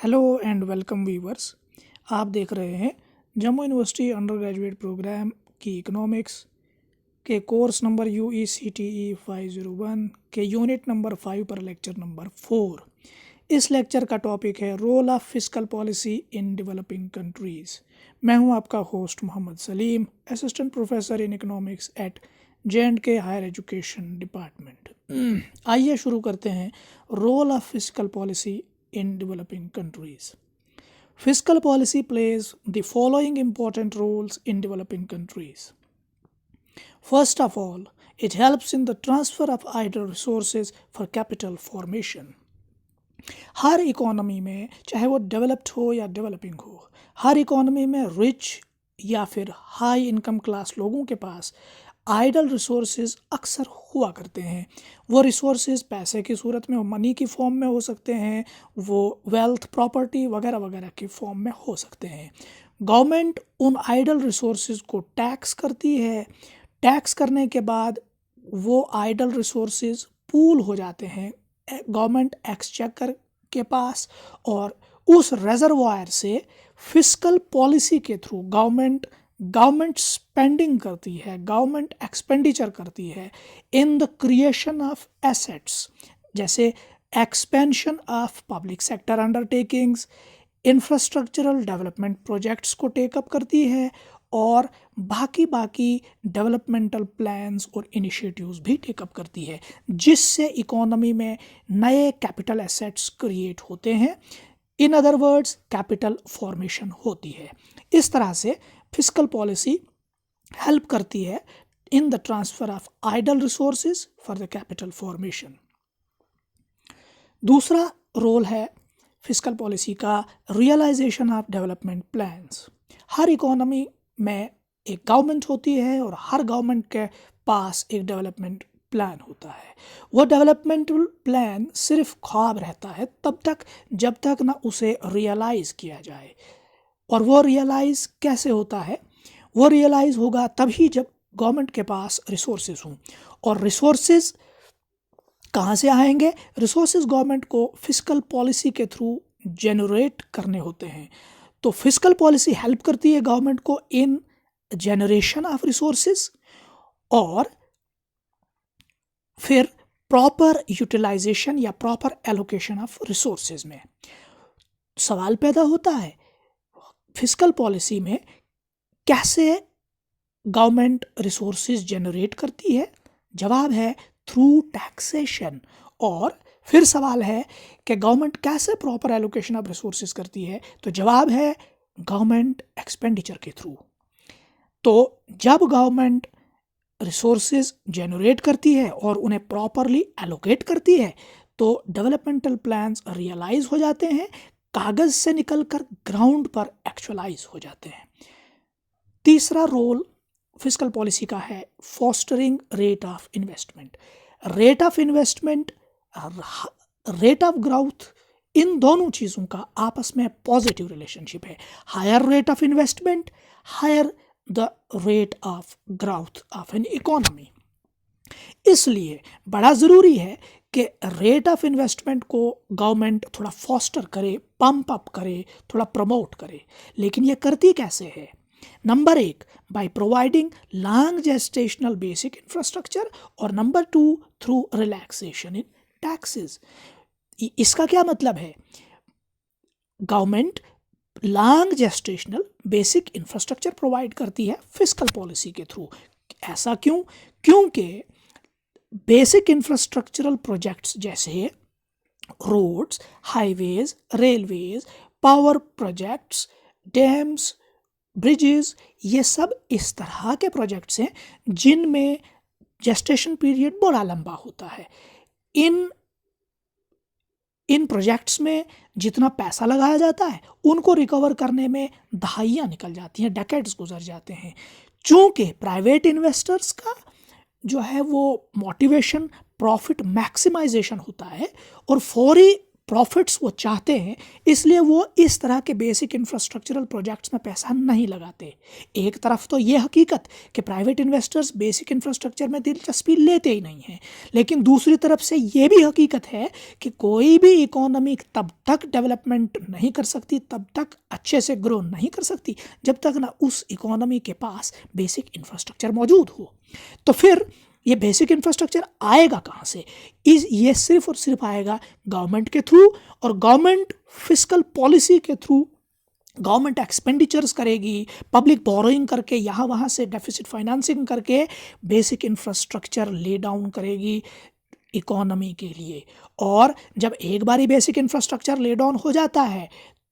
Hello and welcome viewers. आप देख रहे हैं Jammu university undergraduate programme की इकोनॉमिक्स के कोर्स नंबर UECTE 501 के यूनिट नंबर 5 पर लेक्चर नंबर 4। इस लेक्चर का टॉपिक है role of fiscal policy in developing countries. मैं हूं आपका host Mohammad Salim, assistant professor in economics at J&K higher education department. आइए शुरू करते हैं role of fiscal policy in developing countries. Fiscal policy plays the following important roles in developing countries. First of all, it helps in the transfer of idle resources for capital formation. Her economy में, चाहे वो developed हो या developing हो, हर economy में rich या फिर high income class लोगों के पास आइडल रिसोर्सेज अक्सर हुआ करते हैं। वो रिसोर्सेज पैसे की सूरत में, मनी की फॉर्म में हो सकते हैं, वो वेल्थ, प्रॉपर्टी वगैरह वगैरह की फॉर्म में हो सकते हैं। गवर्नमेंट उन आइडल रिसोर्सेज को टैक्स करती है। टैक्स करने के बाद वो आइडल रिसोर्सेज पूल हो जाते हैं गवर्नमेंट एक्सचेकर के पास, और उस रिजर्वायर से फिस्कल पॉलिसी के थ्रू गवर्नमेंट स्पेंडिंग करती है, गवर्नमेंट एक्सपेंडिचर करती है in the creation of assets, जैसे expansion of public sector undertakings, infrastructural development projects को टेकअप करती है, और बाकी डेवलपमेंटल प्लान्स और इनिशिएटिव्स भी टेकअप करती है, जिससे इकोनॉमी में नए कैपिटल एसेट्स क्रिएट होते हैं। In other words, capital formation होती है। इस तरह से फिस्कल पॉलिसी हेल्प करती है in the transfer of idle resources for the capital formation. दूसरा रोल है फिस्कल पॉलिसी का रियलाइजेशन ऑफ डेवलपमेंट प्लान्स। हर इकोनॉमी में एक गवर्नमेंट होती है और हर गवर्नमेंट के पास एक डेवलपमेंट प्लान होता है। वो डेवलपमेंटल प्लान सिर्फ ख्वाब रहता है तब तक जब तक ना उसे रियलाइज़ किया जाए। और वो रियलाइज़ कैसे होता है? वो रियलाइज़ होगा तभी जब गवर्नमेंट के पास रिसोर्सेज हों। और रिसोर्सेज कहाँ से आएंगे? रिसोर्सेज गवर्नमेंट को फिस्कल पॉलिसी के थ्रू जनरेट करने होते हैं। तो फिस्कल पॉलिसी हेल्प करती है गवर्नमेंट को इन जनरेशन ऑफ रिसोर्सेज और फिर प्रॉपर यूटिलाइजेशन या प्रॉपर एलोकेशन ऑफ रिसोर्सेज में। सवाल पैदा होता है, फिस्कल पॉलिसी में कैसे गवर्नमेंट रिसोर्सेज जनरेट करती है? जवाब है थ्रू टैक्सेशन। और फिर सवाल है कि गवर्नमेंट कैसे प्रॉपर एलोकेशन ऑफ रिसोर्सेज करती है? तो जवाब है गवर्नमेंट एक्सपेंडिचर के थ्रू। तो जब गवर्नमेंट रिसोर्सेज जनरेट करती है और उन्हें प्रॉपरली एलोकेट करती है तो डेवलपमेंटल प्लान्स रियलाइज हो जाते हैं, कागज़ से निकलकर ग्राउंड पर एक्चुअलाइज हो जाते हैं। तीसरा रोल फिस्कल पॉलिसी का है fostering rate of investment. Rate of investment, rate of growth, इन दोनों चीज़ों का आपस में पॉजिटिव रिलेशनशिप है। Higher rate of investment, higher the rate of growth of an economy. इसलिए बड़ा ज़रूरी है कि रेट ऑफ इन्वेस्टमेंट को गवर्नमेंट थोड़ा फॉस्टर करे, पंप अप करे, थोड़ा प्रमोट करे। लेकिन ये करती कैसे है? Number 1, by providing long gestational basic infrastructure, और number 2, through relaxation in taxes. इसका क्या मतलब है? Government long gestational basic infrastructure provide करती है फिस्कल पॉलिसी के थ्रू। ऐसा क्यों? क्योंकि बेसिक इंफ्रास्ट्रक्चरल प्रोजेक्ट्स जैसे roads, highways, railways, power projects, dams, bridges, ये सब इस तरह के प्रोजेक्ट्स हैं जिनमें जेस्टेशन पीरियड बड़ा लंबा होता है। इन प्रोजेक्ट्स में जितना पैसा लगाया जाता है उनको रिकवर करने में दहाइयाँ निकल जाती हैं, डेकेड्स गुजर जाते हैं। चूँकि प्राइवेट इन्वेस्टर्स का जो है वो मोटिवेशन प्रॉफिट मैक्सिमाइजेशन होता है और फौरी प्रॉफिट्स वो चाहते हैं, इसलिए वो इस तरह के बेसिक इंफ्रास्ट्रक्चरल प्रोजेक्ट्स में पैसा नहीं लगाते। एक तरफ तो ये हकीकत कि प्राइवेट इन्वेस्टर्स बेसिक इंफ्रास्ट्रक्चर में दिलचस्पी लेते ही नहीं हैं, लेकिन दूसरी तरफ से ये भी हकीकत है कि कोई भी इकोनॉमी तब तक डेवलपमेंट नहीं कर सकती, तब तक अच्छे से ग्रो नहीं कर सकती, जब तक ना उस इकोनॉमी के पास बेसिक इंफ्रास्ट्रक्चर मौजूद हो। तो फिर ये बेसिक इंफ्रास्ट्रक्चर आएगा कहाँ से? ये सिर्फ और सिर्फ आएगा गवर्नमेंट के थ्रू, और गवर्नमेंट फिस्कल पॉलिसी के थ्रू गवर्नमेंट एक्सपेंडिचर्स करेगी, पब्लिक बोरोइंग करके यहाँ वहाँ से डेफिसिट फाइनेंसिंग करके बेसिक इंफ्रास्ट्रक्चर ले डाउन करेगी इकोनॉमी के लिए। और जब एक बारी बेसिक इंफ्रास्ट्रक्चर ले डाउन हो जाता है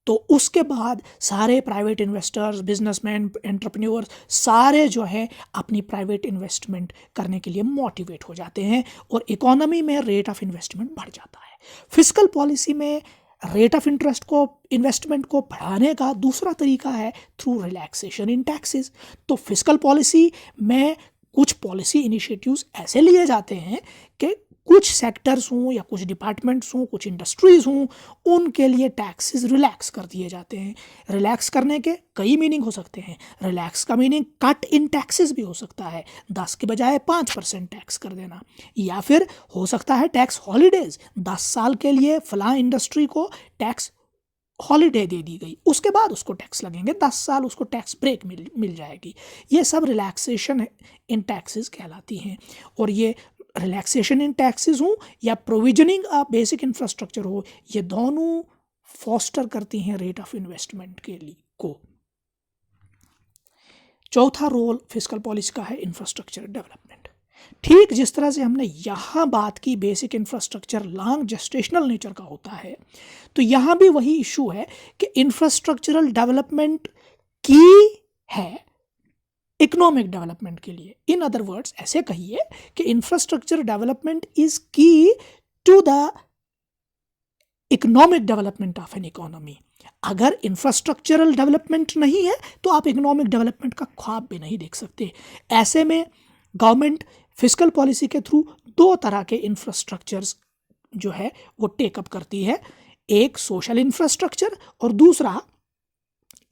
तो उसके बाद सारे प्राइवेट इन्वेस्टर्स, बिजनेसमैन, एंटरप्रेन्योर्स सारे जो है अपनी प्राइवेट इन्वेस्टमेंट करने के लिए मोटिवेट हो जाते हैं और इकोनॉमी में रेट ऑफ इन्वेस्टमेंट बढ़ जाता है। फिस्कल पॉलिसी में रेट ऑफ इंटरेस्ट को, इन्वेस्टमेंट को बढ़ाने का दूसरा तरीका है थ्रू रिलैक्सेशन इन टैक्सेस। तो फिस्कल पॉलिसी में कुछ पॉलिसी इनिशिएटिव्स ऐसे लिए जाते हैं कि कुछ सेक्टर्स हों या कुछ डिपार्टमेंट्स हों, कुछ इंडस्ट्रीज़ हों, उनके लिए टैक्सेस रिलैक्स कर दिए जाते हैं। रिलैक्स करने के कई मीनिंग हो सकते हैं। रिलैक्स का मीनिंग कट इन टैक्सेस भी हो सकता है, 10 के बजाय 5% टैक्स कर देना, या फिर हो सकता है टैक्स हॉलीडेज, 10 साल के लिए फलां इंडस्ट्री को टैक्स हॉलीडे दे दी गई, उसके बाद उसको टैक्स लगेंगे, 10 साल उसको टैक्स ब्रेक मिल जाएगी। ये सब रिलैक्सेशन इन टैक्सेस कहलाती हैं। और ये रिलैक्सेशन इन टैक्सेस हो या प्रोविजनिंग ऑफ बेसिक इंफ्रास्ट्रक्चर हो, ये दोनों फॉस्टर करती हैं रेट ऑफ इन्वेस्टमेंट के लिए को। चौथा रोल फिस्कल पॉलिसी का है इंफ्रास्ट्रक्चर डेवलपमेंट। ठीक जिस तरह से हमने यहाँ बात की basic infrastructure long gestational nature का होता है, तो यहाँ भी वही इशू है कि इंफ्रास्ट्रक्चरल डेवलपमेंट की है इकोनॉमिक डेवलपमेंट के लिए। इन अदर वर्ड्स ऐसे कहिए कि infrastructure development is key to the economic development of an economy. अगर इंफ्रास्ट्रक्चरल डेवलपमेंट नहीं है तो आप इकोनॉमिक डेवलपमेंट का ख्वाब भी नहीं देख सकते। ऐसे में गवर्नमेंट फिस्कल पॉलिसी के थ्रू दो तरह के इंफ्रास्ट्रक्चर्स जो है वो टेकअप करती है, एक सोशल इंफ्रास्ट्रक्चर और दूसरा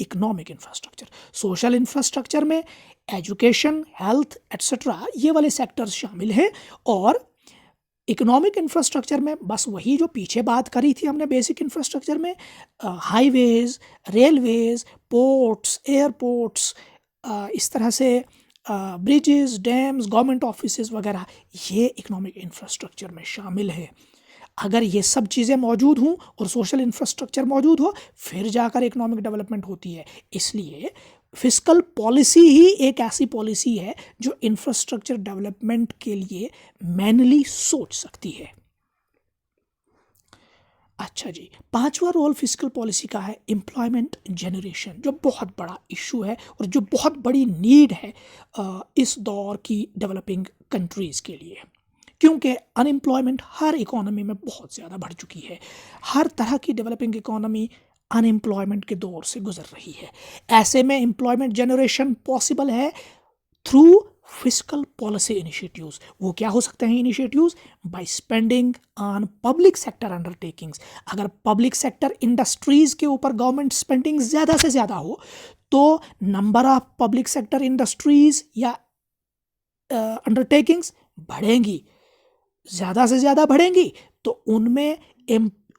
इकोनॉमिक इंफ्रास्ट्रक्चर। सोशल इंफ्रास्ट्रक्चर में एजुकेशन, हेल्थ एट्सेट्रा ये वाले सेक्टर्स शामिल हैं, और इकोनॉमिक इंफ्रास्ट्रक्चर में बस वही जो पीछे बात करी थी हमने बेसिक इंफ्रास्ट्रक्चर में, हाईवेज, रेलवेज, पोर्ट्स, एयरपोर्ट्स, इस तरह से ब्रिजेस, डैम्स, गवर्नमेंट ऑफिसेज वगैरह, ये इकोनॉमिक इंफ्रास्ट्रक्चर में शामिल है। अगर ये सब चीज़ें मौजूद हों और सोशल इंफ्रास्ट्रक्चर मौजूद हो, फिर जाकर इकोनॉमिक डेवलपमेंट होती है। इसलिए फिस्कल पॉलिसी ही एक ऐसी पॉलिसी है जो इंफ्रास्ट्रक्चर डेवलपमेंट के लिए मैनली सोच सकती है। अच्छा जी, पांचवा रोल फिस्कल पॉलिसी का है एम्प्लॉयमेंट जनरेशन, जो बहुत बड़ा इशू है और जो बहुत बड़ी नीड है इस दौर की डेवलपिंग कंट्रीज़ के लिए, क्योंकि अनएम्प्लॉयमेंट हर इकोनॉमी में बहुत ज़्यादा बढ़ चुकी है। हर तरह की डेवलपिंग इकोनॉमी अनएम्प्लॉयमेंट के दौर से गुजर रही है। ऐसे में एम्प्लॉयमेंट जनरेशन पॉसिबल है थ्रू फिस्कल पॉलिसी इनिशिएटिव्स। वो क्या हो सकते हैं initiatives? By spending on public sector undertakings. अगर पब्लिक सेक्टर इंडस्ट्रीज़ के ऊपर गवर्नमेंट स्पेंडिंग ज़्यादा से ज़्यादा हो तो number of public sector industries या अंडरटेकिंग्स बढ़ेंगी, ज़्यादा से ज़्यादा बढ़ेंगी, तो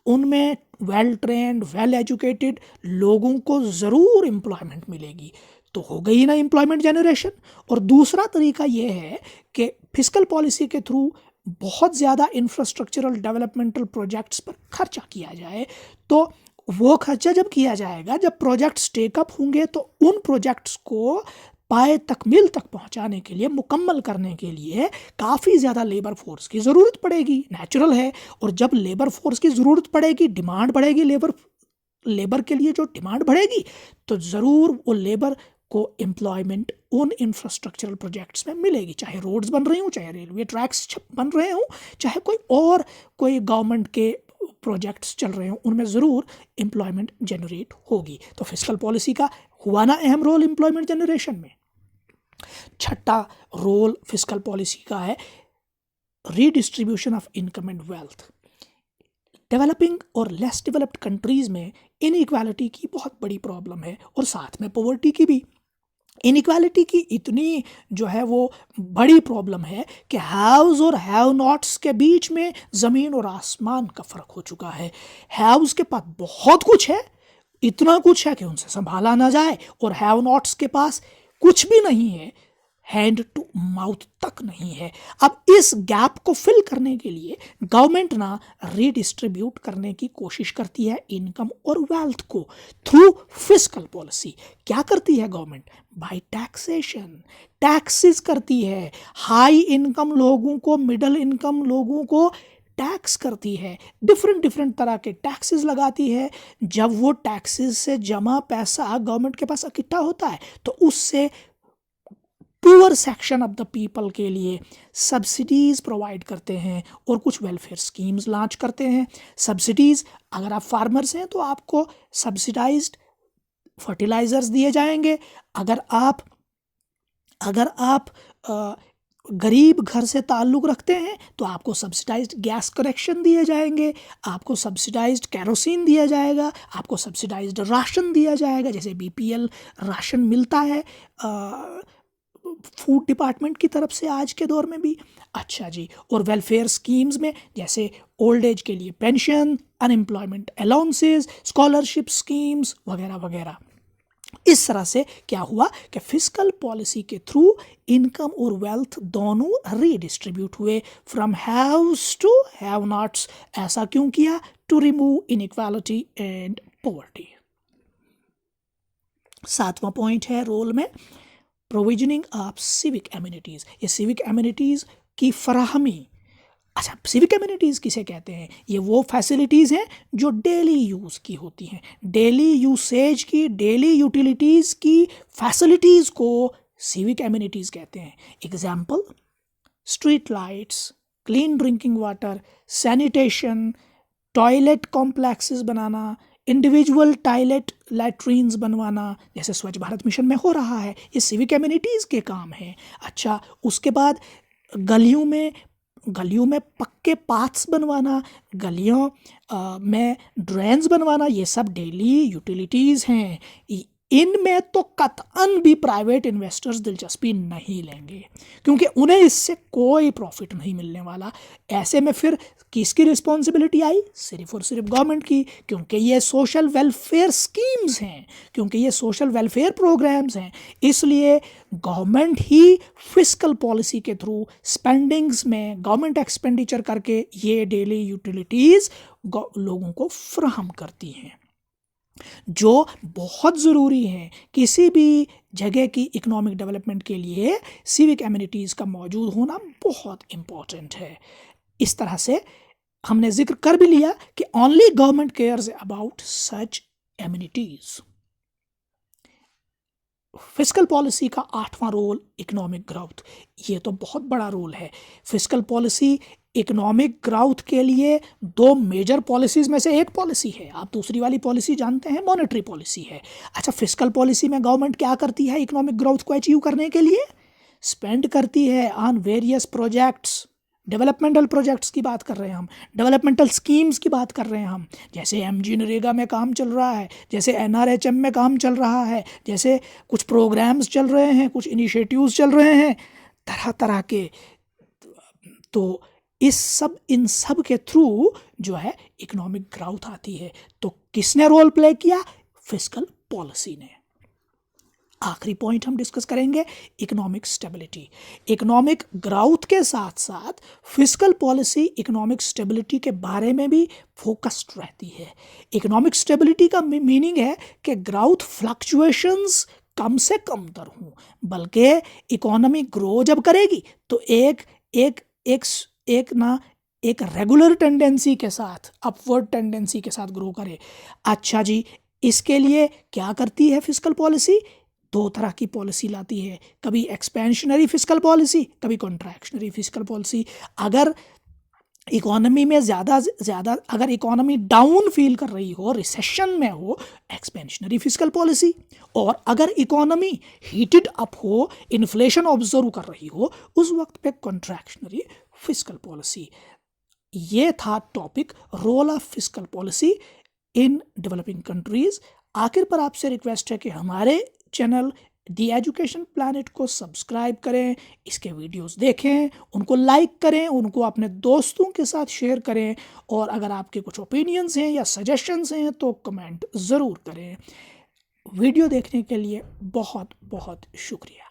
उनमें वेल ट्रेंड, वेल एजुकेटेड लोगों को ज़रूर एम्प्लॉयमेंट मिलेगी। तो हो गई ना एम्प्लॉयमेंट जनरेशन। और दूसरा तरीका ये है कि फिस्कल पॉलिसी के थ्रू बहुत ज़्यादा इंफ्रास्ट्रक्चरल डेवलपमेंटल प्रोजेक्ट्स पर खर्चा किया जाए। तो वो खर्चा जब किया जाएगा, जब प्रोजेक्ट्स टेकअप होंगे, तो उन प्रोजेक्ट्स को पाए तकमील तक पहुंचाने के लिए, मुकम्मल करने के लिए काफ़ी ज़्यादा लेबर फोर्स की ज़रूरत पड़ेगी, नेचुरल है। और जब लेबर फोर्स की ज़रूरत पड़ेगी, डिमांड बढ़ेगी, लेबर के लिए जो डिमांड बढ़ेगी, तो ज़रूर वो लेबर को एम्प्लॉयमेंट उन इंफ्रास्ट्रक्चरल प्रोजेक्ट्स में मिलेगी, चाहे रोड्स बन रही हों, चाहे रेलवे ट्रैक्स बन रहे हों, चाहे कोई गवर्नमेंट के प्रोजेक्ट्स चल रहे हों, उनमें ज़रूर एम्प्लॉयमेंट जनरेट होगी। तो फिस्कल पॉलिसी का हुआ ना अहम रोल एम्प्लॉयमेंट जनरेशन में। छठा रोल फिस्कल पॉलिसी का है redistribution of income and wealth. Developing और लेस डेवलप्ड कंट्रीज़ में इनइक्वालिटी की बहुत बड़ी प्रॉब्लम है और साथ में पॉवर्टी की भी। इनइक्वालिटी की इतनी जो है वो बड़ी प्रॉब्लम है कि हैव्स और हैव नॉट्स के बीच में ज़मीन और आसमान का फ़र्क हो चुका है। हैव्स के पास बहुत कुछ है, इतना कुछ है कि उनसे संभाला ना जाए, और हैव नॉट्स के पास कुछ भी नहीं है, हैंड टू माउथ तक नहीं है। अब इस गैप को फिल करने के लिए गवर्नमेंट ना रीडिस्ट्रीब्यूट करने की कोशिश करती है इनकम और वेल्थ को थ्रू फिस्कल पॉलिसी। क्या करती है गवर्नमेंट? बाय टैक्सेशन, टैक्सेस करती है। हाई इनकम लोगों को, मिडिल इनकम लोगों को टैक्स करती है, डिफरेंट तरह के टैक्सेस लगाती है। जब वो टैक्सेस से जमा पैसा गवर्नमेंट के पास इकट्ठा होता है तो उससे poor section of the people के लिए सब्सिडीज़ प्रोवाइड करते हैं और कुछ वेलफेयर स्कीम्स लॉन्च करते हैं। सब्सिडीज़, अगर आप फार्मर्स हैं तो आपको सब्सिडाइज्ड फर्टिलाइज़र्स दिए जाएंगे। अगर आप गरीब घर से ताल्लुक़ रखते हैं तो आपको सब्सिडाइज्ड गैस कनेक्शन दिए जाएंगे, आपको सब्सिडाइज्ड केरोसिन दिया जाएगा, आपको सब्सिडाइज्ड राशन दिया जाएगा, जैसे बीपीएल राशन मिलता है फूड डिपार्टमेंट की तरफ से आज के दौर में भी। अच्छा जी, और वेलफेयर स्कीम्स में जैसे ओल्ड एज के लिए pension, unemployment allowances, scholarship schemes वगैरह वगैरह। इस तरह से क्या हुआ कि फिस्कल पॉलिसी के थ्रू इनकम और वेल्थ दोनों रीडिस्ट्रीब्यूट हुए from haves to have nots. ऐसा क्यों किया? To remove inequality and poverty. 7वां पॉइंट है रोल में प्रोविजनिंग ऑफ सिविक एमिनिटीज़। ये सिविक एमिनिटीज़ की फराहमी। अच्छा, सिविक एमिनिटीज़ किसे कहते हैं? ये वो फैसिलिटीज़ हैं जो डेली यूज़ की होती हैं, डेली यूसेज की, डेली यूटिलिटीज़ की फैसिलिटीज़ को सिविक एमिनिटीज़ कहते हैं। Example, street lights, clean drinking water, sanitation, toilet complexes बनाना, इंडिविजुअल टॉयलेट लैट्रीन्स बनवाना, जैसे स्वच्छ भारत मिशन में हो रहा है, ये सिविक एमिनिटीज़ के काम हैं। अच्छा, उसके बाद गलियों में पक्के पाथ्स बनवाना, गलियों में ड्रेन्स बनवाना, ये सब डेली यूटिलिटीज़ हैं। इनमें तो कतई भी प्राइवेट इन्वेस्टर्स दिलचस्पी नहीं लेंगे क्योंकि उन्हें इससे कोई प्रॉफिट नहीं मिलने वाला। ऐसे में फिर किसकी रिस्पॉन्सिबिलिटी आई? सिर्फ और सिर्फ गवर्नमेंट की, क्योंकि ये सोशल वेलफेयर स्कीम्स हैं, क्योंकि ये सोशल वेलफेयर प्रोग्राम्स हैं। इसलिए गवर्नमेंट ही फिस्कल पॉलिसी के थ्रू स्पेंडिंग्स में गवर्नमेंट एक्सपेंडिचर करके ये डेली यूटिलिटीज़ लोगों को फ्राहम करती हैं, जो बहुत ज़रूरी है। किसी भी जगह की इकोनॉमिक डेवलपमेंट के लिए सिविक एमिनिटीज़ का मौजूद होना बहुत इम्पॉर्टेंट है। इस तरह से हमने जिक्र कर भी लिया कि only government cares about such amenities. Fiscal policy का 8वां रोल इकोनॉमिक ग्रोथ। ये तो बहुत बड़ा रोल है। फिस्कल पॉलिसी इकोनॉमिक ग्रोथ के लिए 2 मेजर पॉलिसीज़ में से एक पॉलिसी है। आप दूसरी वाली पॉलिसी जानते हैं, मॉनेटरी पॉलिसी है। अच्छा, फिस्कल पॉलिसी में गवर्नमेंट क्या करती है इकोनॉमिक ग्रोथ को अचीव करने के लिए? स्पेंड करती है on various projects. Developmental projects की बात कर रहे हैं हम, डेवलपमेंटल स्कीम्स की बात कर रहे हैं हम, जैसे एमजी नरेगा में काम चल रहा है, जैसे एनआरएचएम में काम चल रहा है, जैसे कुछ प्रोग्राम्स चल रहे हैं, कुछ इनिशिएटिव्स चल रहे हैं तरह तरह के। तो इन सब के थ्रू जो है इकोनॉमिक ग्रोथ आती है। तो किसने रोल प्ले किया? फिस्कल पॉलिसी ने। आखिरी पॉइंट हम डिस्कस करेंगे इकोनॉमिक स्टेबिलिटी। इकोनॉमिक ग्रोथ के साथ साथ फिस्कल पॉलिसी इकोनॉमिक स्टेबिलिटी के बारे में भी फोकस्ड रहती है। इकोनॉमिक स्टेबिलिटी का मीनिंग है कि ग्रोथ फ्लक्चुएशंस कम से कम तर हों, बल्कि इकोनॉमी ग्रो जब करेगी तो एक रेगुलर टेंडेंसी के साथ, अपवर्ड टेंडेंसी के साथ ग्रो करे। अच्छा जी, इसके लिए क्या करती है फिस्कल पॉलिसी? 2 तरह की पॉलिसी लाती है, कभी एक्सपेंशनरी फिस्कल पॉलिसी, कभी कॉन्ट्रैक्शनरी फिस्कल पॉलिसी। अगर इकोनॉमी में ज़्यादा अगर इकोनॉमी डाउन फील कर रही हो, रिसेशन में हो, एक्सपेंशनरी फिस्कल पॉलिसी, और अगर इकोनॉमी हीटेड अप हो, इन्फ्लेशन ऑब्जर्व कर रही हो, उस वक्त पे कॉन्ट्रैक्शनरी फिस्कल पॉलिसी। ये था topic role of fiscal policy in developing countries. आखिर पर आपसे रिक्वेस्ट है कि हमारे चैनल दी एजुकेशन प्लैनेट को सब्सक्राइब करें, इसके वीडियोस देखें, उनको लाइक करें, उनको अपने दोस्तों के साथ शेयर करें, और अगर आपके कुछ ओपिनियंस हैं या सजेशंस हैं तो कमेंट ज़रूर करें। वीडियो देखने के लिए बहुत बहुत शुक्रिया।